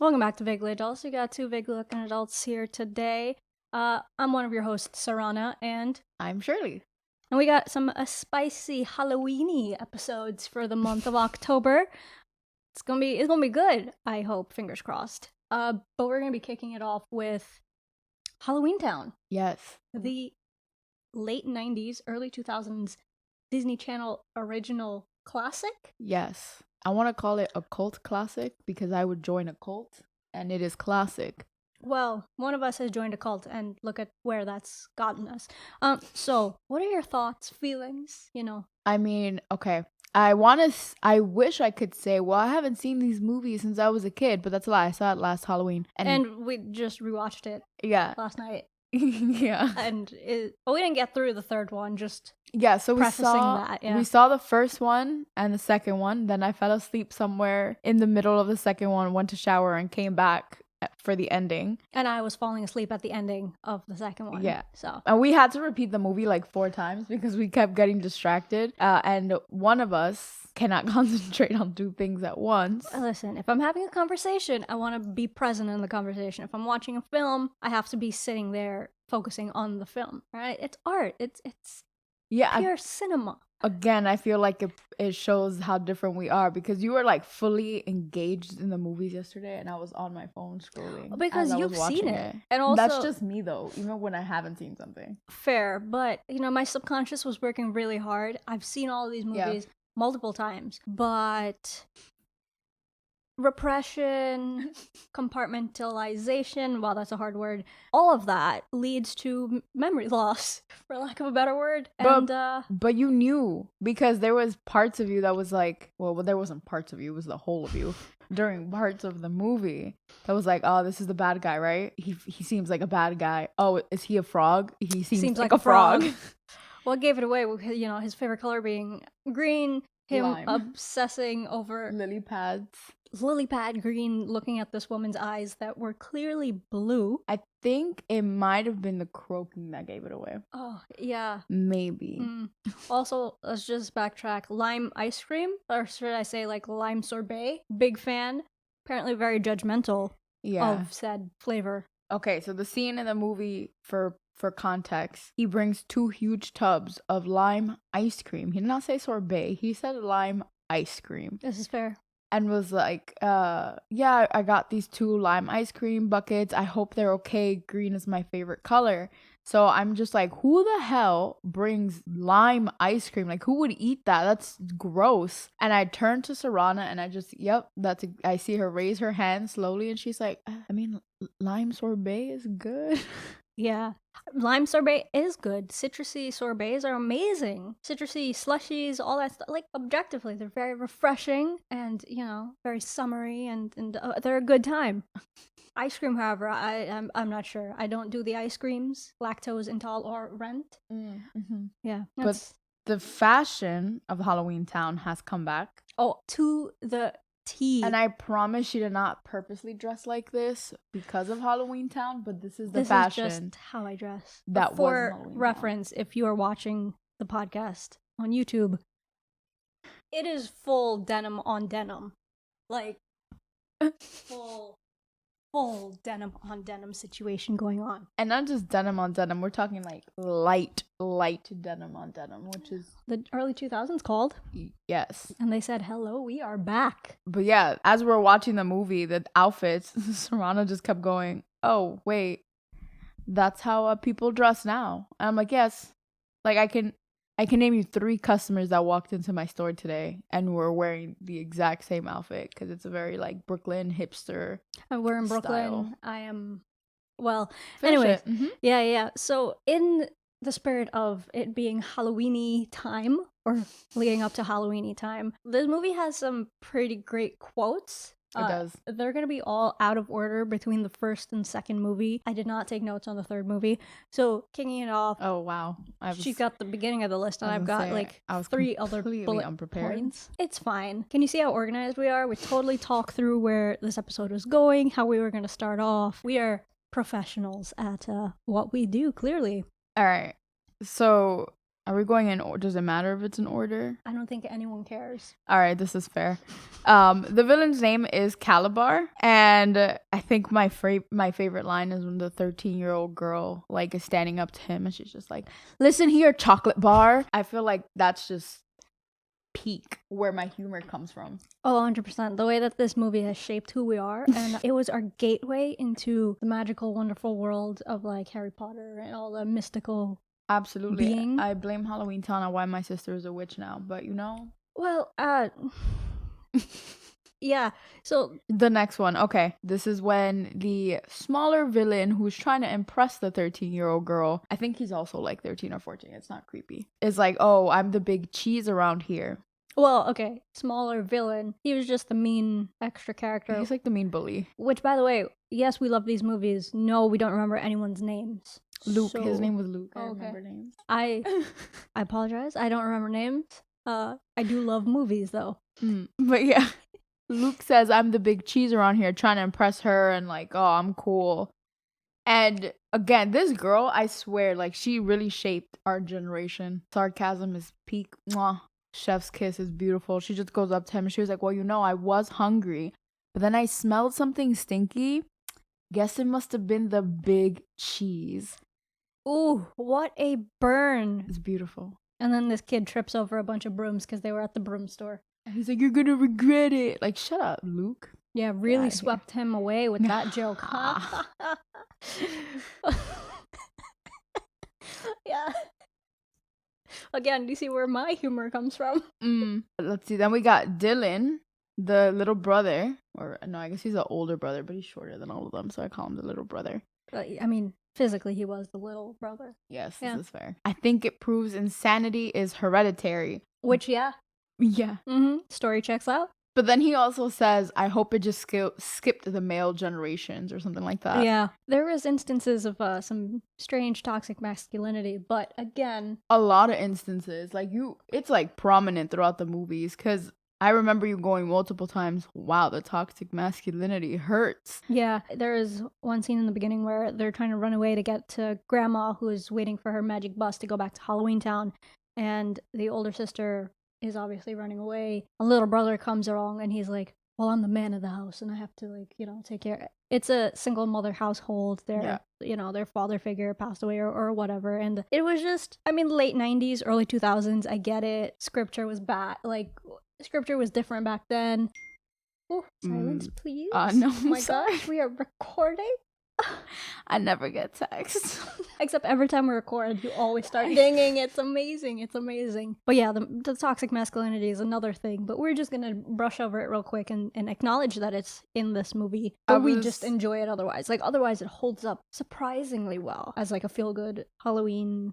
Welcome back to Vaguely Adults. We got two vaguely looking adults here today. I'm one of your hosts, Sarana, and I'm Shirley. we got some spicy Halloweeny episodes for the month of October. It's gonna be good. I hope, fingers crossed. But we're gonna be kicking it off with Halloweentown, Yes. the late '90s, early 2000s Disney Channel original classic. Yes. I want to call it a cult classic because I would join a cult and it is classic. Well, one of us has joined a cult, and look at where that's gotten us. So what are your thoughts, feelings? I mean, okay. I wish I could say, well, I haven't seen these movies since I was a kid, but that's a lie. I saw it last Halloween. And we just rewatched it Yeah. last night. Yeah. And we didn't get through the third one, just Yeah, so we saw the first one and the second one. Then I fell asleep somewhere in the middle of the second one, went to shower and came back for the ending. And I was falling asleep at the ending of the second one. Yeah. So. And we had to repeat the movie like 4 times because we kept getting distracted. And one of us cannot concentrate on 2 things at once. Listen, if I'm having a conversation, I want to be present in the conversation. If I'm watching a film, I have to be sitting there focusing on the film, right? It's art. It's pure cinema. Again, I feel like it shows how different we are because you were like fully engaged in the movies yesterday and I was on my phone scrolling. Because you've seen it. And also, that's just me though, even when I haven't seen something. Fair, but my subconscious was working really hard. I've seen all of these movies multiple times, but repression, compartmentalization, wow, that's a hard word, all of that leads to memory loss, for lack of a better word. But you knew because there was parts of you that was like, well, there wasn't parts of you, it was the whole of you during parts of the movie that was like, oh, this is the bad guy, right? He seems like a bad guy. Oh, is he a frog? He seems like a frog. What gave it away? His favorite color being green, him Lime. Obsessing over lily pad green, looking at this woman's eyes that were clearly blue. I think it might have been the croaking that gave it away. Oh, yeah. Maybe. Also, let's just backtrack. Lime ice cream, or should I say like lime sorbet? Big fan. Apparently very judgmental of said flavor. Okay, so the scene in the movie, for context, he brings 2 huge tubs of lime ice cream. He did not say sorbet. He said lime ice cream. This is fair. And was like, yeah, I got these 2 lime ice cream buckets. I hope they're okay. Green is my favorite color. So I'm just like, who the hell brings lime ice cream? Like, who would eat that? That's gross. And I turned to Sarana and I just, I see her raise her hand slowly. And she's like, I mean, lime sorbet is good. Yeah. Lime sorbet is good. Citrusy sorbets are amazing. Citrusy slushies, all that stuff. Like, objectively, they're very refreshing and, very summery and they're a good time. Ice cream, however, I'm not sure. I don't do the ice creams, lactose intolerant. Mm-hmm. Yeah. But the fashion of Halloweentown has come back. Oh, to the T. And I promise she did not purposely dress like this because of Halloweentown, but this is the fashion. This is just how I dress. That for reference, if you are watching the podcast on YouTube, it is full denim on denim. Like, full denim on denim situation going on. And not just denim on denim, we're talking like light denim on denim, which is the early 2000s called. Yes. And they said, hello, we are back. But yeah, as we're watching the movie, the outfits, Sarana just kept going, oh, wait, that's how people dress now. And I'm like, yes. Like, I can name you 3 customers that walked into my store today and were wearing the exact same outfit because it's a very like Brooklyn hipster. And we're in style. Brooklyn. I am. Well, anyway, yeah. So in the spirit of it being Halloweeny time or leading up to Halloweeny time, this movie has some pretty great quotes. It does. They're going to be all out of order between the first and second movie. I did not take notes on the third movie. So, kicking it off. Oh, wow. She's got the beginning of the list, and I've got like 3 other bullet unprepared. points. It's fine. Can you see how organized we are? We totally talk through where this episode was going, how we were going to start off. We are professionals at what we do, clearly. All right. So, Are we going in order? Does it matter if it's in order? I don't think anyone cares. All right, this is fair. The villain's name is Calabar, and I think my favorite line is when the 13-year-old girl like is standing up to him and she's just like, "Listen here, chocolate bar." I feel like that's just peak where my humor comes from. Oh, 100%. The way that this movie has shaped who we are, and it was our gateway into the magical, wonderful world of like Harry Potter and all the mystical. Absolutely. Being. I blame Halloweentown on why my sister is a witch now, but you know. Well, yeah. So the next one, okay. This is when the smaller villain who's trying to impress the 13-year-old girl, I think he's also like 13 or 14, it's not creepy, is like, "Oh, I'm the big cheese around here." Well, okay, smaller villain. He was just the mean extra character. He's like the mean bully. Which, by the way, yes, we love these movies. No, we don't remember anyone's names. Luke. His name was Luke. I okay. remember names. I apologize. I don't remember names. I do love movies, though. But yeah, Luke says, "I'm the big cheese around here," trying to impress her and like, "Oh, I'm cool." And again, this girl, I swear, like she really shaped our generation. Sarcasm is peak. Mwah. Chef's kiss is beautiful. She just goes up to him and she was like, "Well, you know, I was hungry, but then I smelled something stinky. Guess it must have been the big cheese." Ooh, what a burn. It's beautiful. And then this kid trips over a bunch of brooms because they were at the broom store. And he's like, "You're gonna regret it." Like, shut up, Luke. Yeah, really swept him away with that joke. Yeah. Again, do you see where my humor comes from? Let's see. Then we got Dylan, the little brother. Or, no, I guess he's an older brother, but he's shorter than all of them, so I call him the little brother. I mean, physically, he was the little brother. Yes, this is fair. I think it proves insanity is hereditary. Which, yeah. Yeah. Story checks out. But then he also says, "I hope it just skipped the male generations," or something like that. Yeah. There was instances of some strange toxic masculinity, but again... a lot of instances. Like, it's like prominent throughout the movies, because I remember you going multiple times, "Wow, the toxic masculinity hurts." Yeah, there is one scene in the beginning where they're trying to run away to get to Grandma, who is waiting for her magic bus to go back to Halloweentown, and the older sister is obviously running away. A little brother comes along and he's like, "Well, I'm the man of the house and I have to, like, you know, take care." It's a single mother household. Their father figure passed away or whatever. And it was just, I mean, late 90s, early 2000s. I get it. Scripture was bad. Like, scripture was different back then. Oh, silence, please. No, oh my gosh, we are recording. I never get text. Except every time we record, you always start dinging. It's amazing. It's amazing. But yeah, the toxic masculinity is another thing. But we're just going to brush over it real quick and acknowledge that it's in this movie. But we just enjoy it otherwise. Like, otherwise, it holds up surprisingly well as like a feel-good Halloween,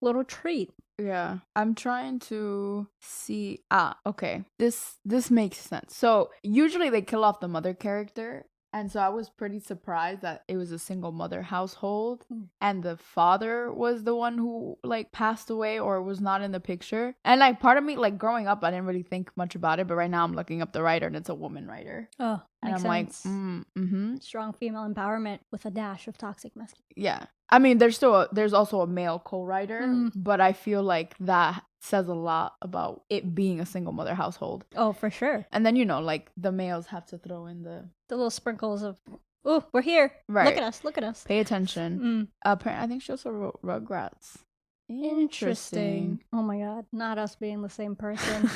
little treat. Yeah, I'm trying to see. Okay. This makes sense. So usually they kill off the mother character. And so I was pretty surprised that it was a single mother household and the father was the one who like passed away or was not in the picture. And like part of me, like growing up, I didn't really think much about it. But right now I'm looking up the writer and it's a woman writer. Oh, and makes I'm sense. like, strong female empowerment with a dash of toxic masculinity. Yeah. I mean, there's also a male co-writer, but I feel like that says a lot about it being a single mother household. Oh, for sure. And then, like the males have to throw in the little sprinkles of, "Oh, we're here. Right. Look at us. Pay attention." Apparently, I think she also wrote Rugrats. Interesting. Oh my God. Not us being the same person.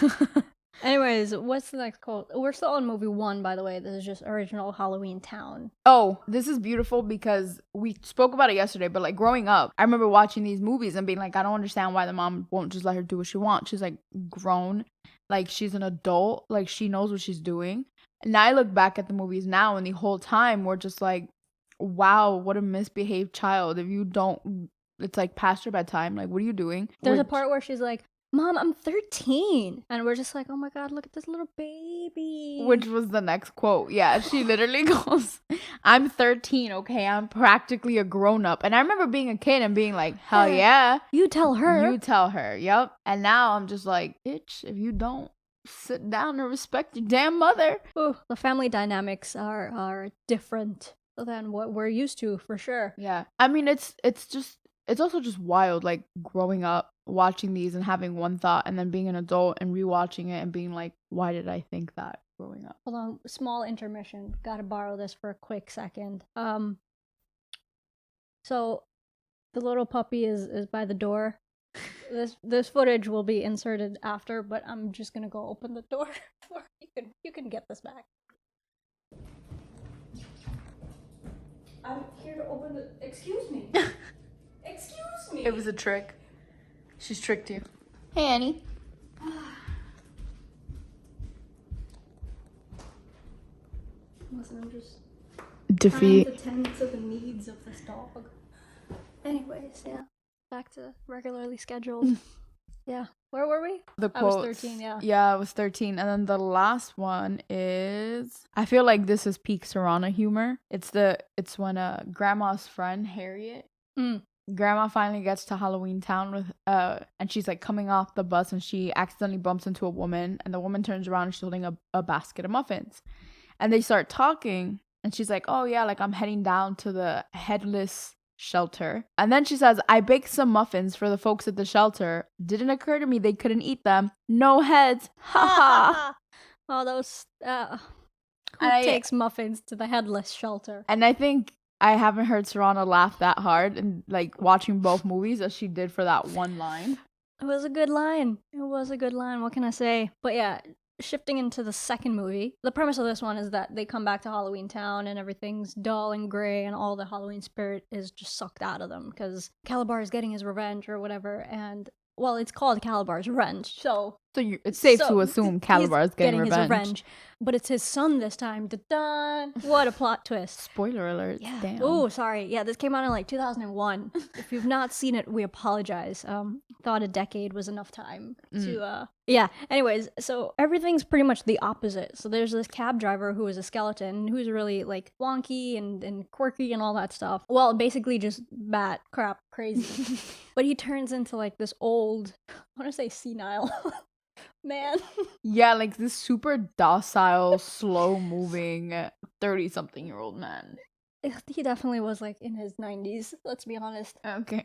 Anyways, what's the next quote? We're still on movie 1, by the way. This is just original Halloweentown. Oh, this is beautiful because we spoke about it yesterday, but like growing up, I remember watching these movies and being like, I don't understand why the mom won't just let her do what she wants. She's like grown, like she's an adult, like she knows what she's doing. And I look back at the movies now and the whole time we're just like, wow, what a misbehaved child. If you don't, it's like past your bedtime. Like, what are you doing? There's a part where she's like, "Mom, I'm 13." And we're just like, "Oh my God, look at this little baby." Which was the next quote. Yeah, she literally goes, "I'm 13, okay? I'm practically a grown-up." And I remember being a kid and being like, hell yeah. You tell her. You tell her, yep. And now I'm just like, bitch, if you don't sit down and respect your damn mother. Ooh, the family dynamics are different than what we're used to, for sure. Yeah. I mean, it's also just wild, like, growing up watching these and having one thought and then being an adult and rewatching it and being like, why did I think that growing up? Hold on, small intermission. Gotta borrow this for a quick second. So the little puppy is by the door. This footage will be inserted after, but I'm just gonna go open the door. You can get this back. I'm here to open the. Excuse me. Excuse me. It was a trick. She's tricked you. Hey, Annie. Listen, I'm just Defeat. trying to tend to the needs of this dog. Anyways, yeah. Back to regularly scheduled. Yeah. Where were we? The I was quotes. 13, yeah. Yeah, I was 13. And then the last one is, I feel like this is peak Sarana humor. It's when grandma's friend, Harriet. Grandma finally gets to Halloweentown with and she's like coming off the bus and she accidentally bumps into a woman and the woman turns around and she's holding a basket of muffins. And they start talking and she's like, oh yeah, like I'm heading down to the headless shelter. And then she says, I baked some muffins for the folks at the shelter. Didn't occur to me they couldn't eat them. No heads. Ha ha. Oh, those who takes muffins to the headless shelter? And I think I haven't heard Sarana laugh that hard and like watching both movies as she did for that one line. It was a good line. What can I say? But yeah, shifting into the second movie, the premise of this one is that they come back to Halloweentown and everything's dull and gray and all the Halloween spirit is just sucked out of them because Calabar is getting his revenge or whatever. And well, it's called Calabar's Revenge, so it's safe to assume Calabar is getting his revenge. But it's his son this time. Da-da! What a plot twist. Spoiler alert. Yeah. Damn. Oh, sorry. Yeah, this came out in like 2001. If you've not seen it, we apologize. Thought a decade was enough time to yeah. Anyways, so everything's pretty much the opposite. So there's this cab driver who is a skeleton who's really like wonky and quirky and all that stuff. Well, basically just bat crap crazy. But he turns into like this old, I want to say senile man. Yeah, like this super docile, slow moving 30-something-year-old man. He definitely was like in his 90s, let's be honest. Okay.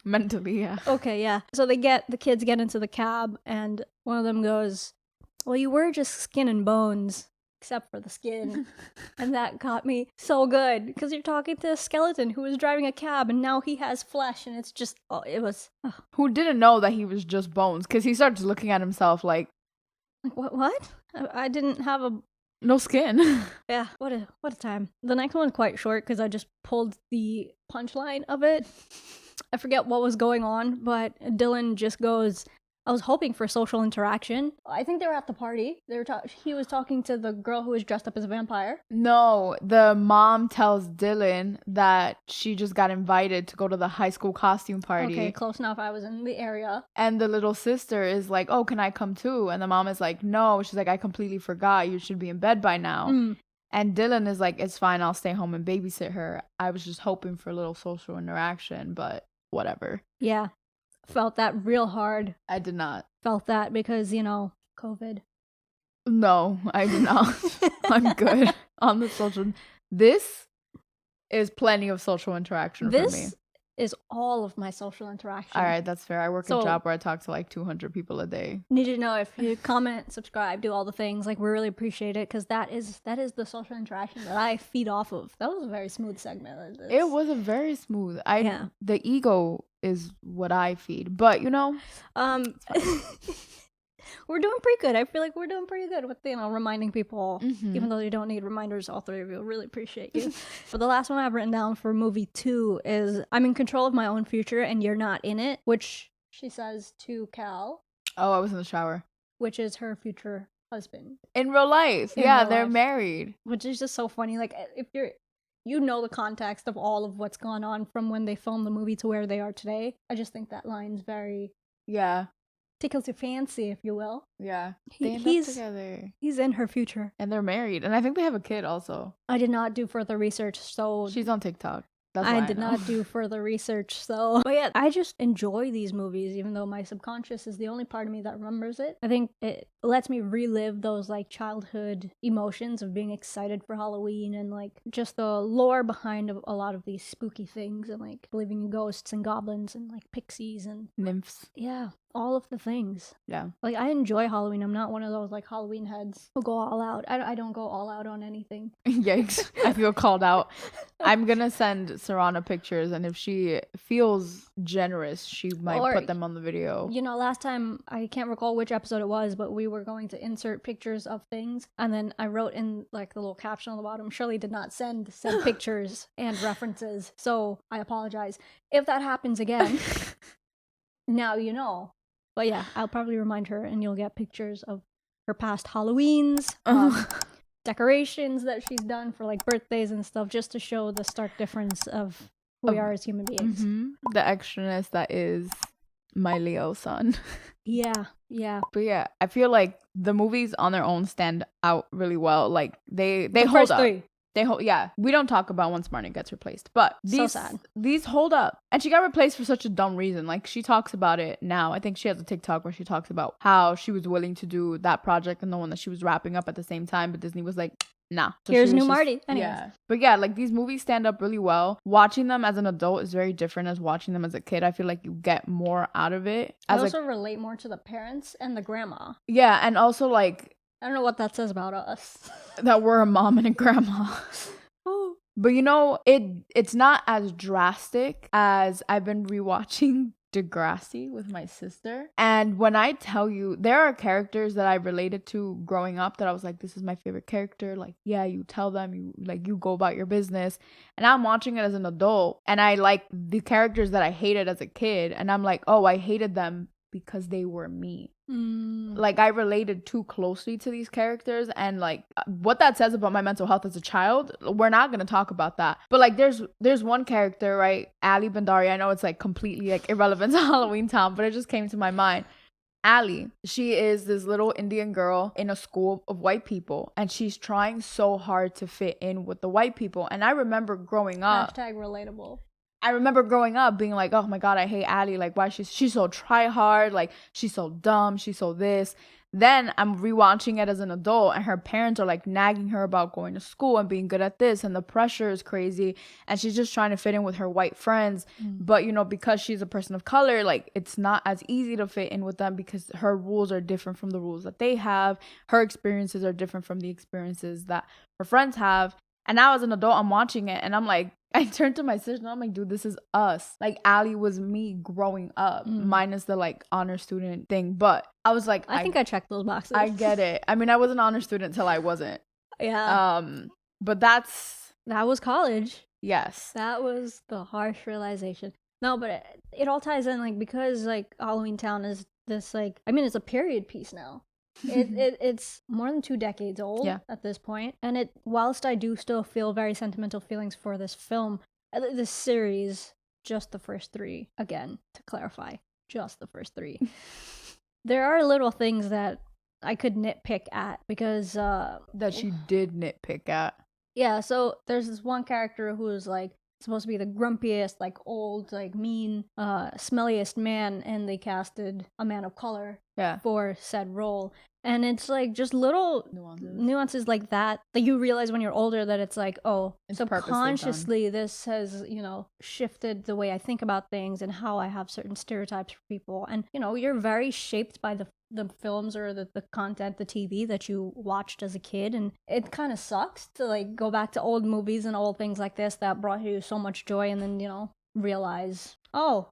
Mentally, yeah. Okay, yeah. So the kids get into the cab and one of them goes, well, you were just skin and bones, except for the skin. And that got me so good because you're talking to a skeleton who was driving a cab and now he has flesh and it's just, Who didn't know that he was just bones because he starts looking at himself like what? I didn't have a no skin. Yeah, what a time. The next one's quite short because I just pulled the punchline of it. I forget what was going on, but Dylan just goes, I was hoping for social interaction. I think they were at the party. He was talking to the girl who was dressed up as a vampire. No, the mom tells Dylan that she just got invited to go to the high school costume party. Okay, close enough. I was in the area. And the little sister is like, oh, can I come too? And the mom is like, no. She's like, I completely forgot. You should be in bed by now. And Dylan is like, it's fine. I'll stay home and babysit her. I was just hoping for a little social interaction, but whatever. Yeah. Felt that real hard. I did not. Felt that because, COVID. No, I did not. I'm good on the social. This is plenty of social interaction for me. This is all of my social interaction. All right, that's fair. I work a job where I talk to like 200 people a day. Need to know if you comment, subscribe, do all the things. Like, we really appreciate it because that is the social interaction that I feed off of. That was a very smooth segment. It was a very smooth. The ego is what I feed, but we're doing pretty good. I feel like we're doing pretty good with reminding people, even though you don't need reminders. All three of you really appreciate you. But the last one I've written down for movie 2 is I'm in control of my own future and you're not in it, which she says to Cal. Oh, I was in the shower. Which is her future husband in real life. They're married, which is just so funny. Like, if you know the context of all of what's gone on from when they filmed the movie to where they are today. I just think that line's very tickles your fancy, if you will. Yeah, he's together. He's in her future, and they're married, and I think they have a kid also. I did not do further research, so she's on TikTok. That's I why did know. not do further research, so. But yeah, I just enjoy these movies, even though my subconscious is the only part of me that remembers it. I think it lets me relive those like childhood emotions of being excited for Halloween and like just the lore behind a lot of these spooky things and like believing in ghosts and goblins and like pixies and Nymphs. yeah, all of the things. Yeah. Like, I enjoy Halloween. I'm not one of those, like, Halloween heads who go all out. I don't go all out on anything. Yikes. I feel called out. I'm gonna send Sarana pictures, and if she feels generous, she might put them on the video. You know, last time, I can't recall which episode it was, but we were going to insert pictures of things, and then I wrote in, like, the little caption on the bottom, Shirley did not send said pictures and references, so I apologize. If that happens again, now you know. But yeah, I'll probably remind her, and you'll get pictures of her past Halloweens, decorations that she's done for like birthdays and stuff, just to show the stark difference of who we are as human beings. The extraness that is my Leo sun. Yeah. But yeah, I feel like the movies on their own stand out really well. Like they The hold first up. three. Yeah, we don't talk about once Marnie gets replaced, but So sad. These hold up. And she got replaced for such a dumb reason. Like, she talks about it now. I think she has a TikTok where she talks about how she was willing to do that project and the one that she was wrapping up at the same time, but Disney was like, nah. So here's new Marty. Anyways. Yeah. But yeah, like, these movies stand up really well. Watching them as an adult is very different as watching them as a kid. I feel like you get more out of it. I also relate more to the parents and the grandma. Yeah, and also like, I don't know what that says about us. that we're a mom and a grandma. But you know, it's not as drastic as I've been rewatching Degrassi with my sister. And when I tell you, there are characters that I related to growing up that I was like, this is my favorite character. Like, yeah, you tell them, you go about your business. And I'm watching it as an adult, and I like the characters that I hated as a kid. And I'm like, oh, I hated them because they were me. Like, I related too closely to these characters, and like what that says about my mental health as a child, we're not going to talk about that. But like, there's one character, right? Ali Bandari. I know it's like completely like irrelevant to Halloweentown, but it just came to my mind. Ali, she is this little Indian girl in a school of white people, and she's trying so hard to fit in with the white people. And I remember growing up, #relatable. I remember growing up being like, oh my God, I hate Addie. Like, why she's so try hard. Like, she's so dumb. She's so this. Then I'm rewatching it as an adult, and her parents are like nagging her about going to school and being good at this, and the pressure is crazy, and she's just trying to fit in with her white friends. But you know, because she's a person of color, like, it's not as easy to fit in with them because her rules are different from the rules that they have. Her experiences are different from the experiences that her friends have. And now as an adult, I'm watching it, and I'm like, I turned to my sister and I'm like, dude, this is us. Like, Allie was me growing up, minus the like honor student thing. But I was like, I think I checked those boxes. I get it. I mean, I was an honor student till I wasn't. Yeah. But that was college. Yes. That was the harsh realization. No, but it all ties in, like, because like Halloweentown is this, like, I mean, it's a period piece now. It's more than 2 decades old at this point, and whilst I do still feel very sentimental feelings for this film, this series, just the first 3, again, to clarify, just the first 3. There are little things that I could nitpick at, because that she did nitpick at. Yeah, so there's this one character who is like supposed to be the grumpiest, like old, like mean, smelliest man, and they casted a man of color for said role. And it's like just little nuances like that you realize when you're older, that it's like, oh, it's subconsciously this has, you know, shifted the way I think about things and how I have certain stereotypes for people. And, you know, you're very shaped by the films or the content, the TV that you watched as a kid. And it kind of sucks to like go back to old movies and old things like this that brought you so much joy, and then, you know, realize, oh,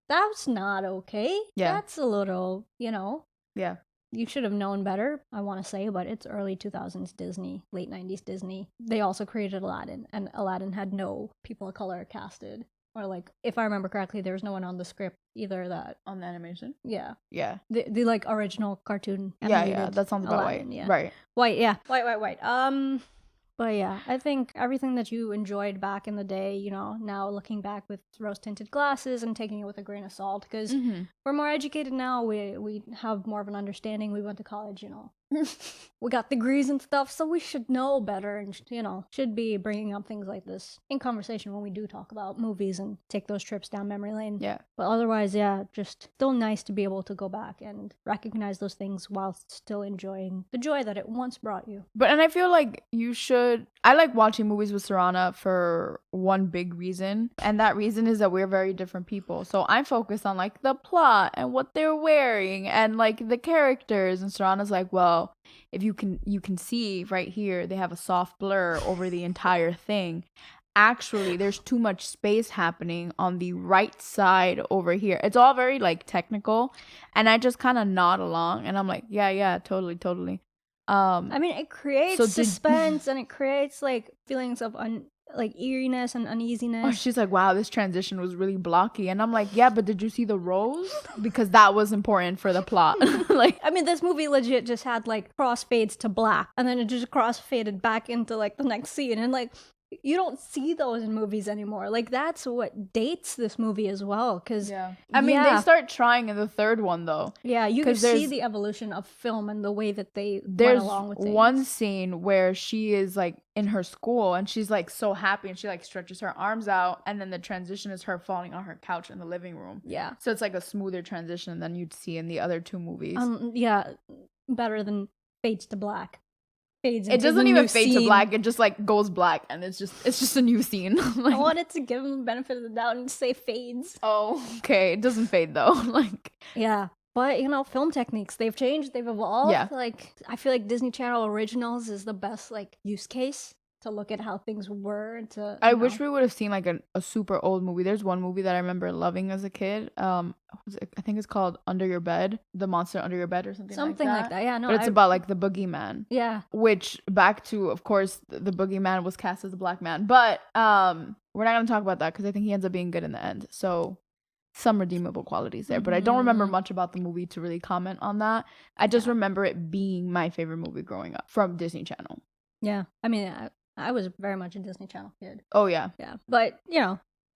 that's not okay. Yeah. That's a little, you know. Yeah. You should have known better, I want to say, but it's early 2000s Disney, late 90s Disney. They also created Aladdin, and Aladdin had no people of color casted. Or, like, if I remember correctly, there was no one on the script either that... On the animation? Yeah. Yeah. The like, original cartoon animated Yeah, that sounds about Aladdin, white. Yeah. Right. White, yeah. White. But yeah, I think everything that you enjoyed back in the day, you know, now looking back with rose-tinted glasses and taking it with a grain of salt, because we're more educated now, we have more of an understanding, we went to college, you know, We got degrees and stuff, so we should know better and, should be bringing up things like this in conversation when we do talk about movies and take those trips down memory lane. Yeah. But otherwise, yeah, just still nice to be able to go back and recognize those things while still enjoying the joy that it once brought you. And I feel like you should. I like watching movies with Sarana for one big reason, and that reason is that we're very different people. So I'm focused on like the plot and what they're wearing and like the characters, and Sarana's like, well, if you can see right here, they have a soft blur over the entire thing. Actually, there's too much space happening on the right side over here. It's all very like technical, and I just kind of nod along, and I'm like, yeah, totally. I mean, it creates suspense and it creates like feelings of like eeriness and uneasiness. Oh, she's like, wow, this transition was really blocky, and I'm like, yeah, but did you see the rows? Because that was important for the plot. Like, I mean, this movie legit just had like crossfades to black, and then it just crossfaded back into like the next scene, and like you don't see those in movies anymore. Like that's what dates this movie as well. Because I mean, they start trying in the third one though. Yeah, you can see the evolution of film and the way that they went along with things. There's one scene where she is like in her school and she's like so happy and she like stretches her arms out, and then the transition is her falling on her couch in the living room. Yeah, so it's like a smoother transition than you'd see in the other two movies. Yeah, better than fades to black. It doesn't even fade to black. It just like goes black, and it's just a new scene. Like, I wanted to give them the benefit of the doubt and say fades. Oh, okay. It doesn't fade though. Like, yeah, but film techniques, they've changed, they've evolved. Yeah. Like I feel like Disney Channel Originals is the best like use case to look at how things were. I wish we would have seen like a super old movie. There's one movie that I remember loving as a kid. I think it's called Under Your Bed, The Monster Under Your Bed or something like that. Yeah, no. But it's about like the boogeyman. Yeah. Which, back to, of course, the boogeyman was cast as a black man. But we're not going to talk about that because I think he ends up being good in the end. So some redeemable qualities there. But I don't remember much about the movie to really comment on that. I just remember it being my favorite movie growing up from Disney Channel. Yeah. I mean, I was very much a Disney Channel kid. Oh, yeah. Yeah. But,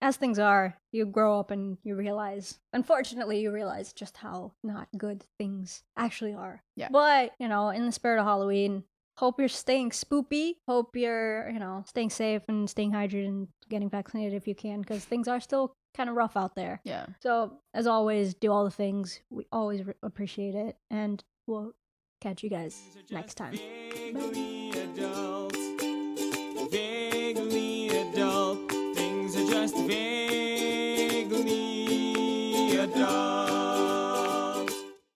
as things are, you grow up and you realize, unfortunately, you realize just how not good things actually are. Yeah. But, in the spirit of Halloween, hope you're staying spoopy. Hope you're, staying safe and staying hydrated and getting vaccinated if you can, because things are still kind of rough out there. Yeah. So, as always, do all the things. We always appreciate it. And we'll catch you guys next time. Vaguely adult, things are just vague.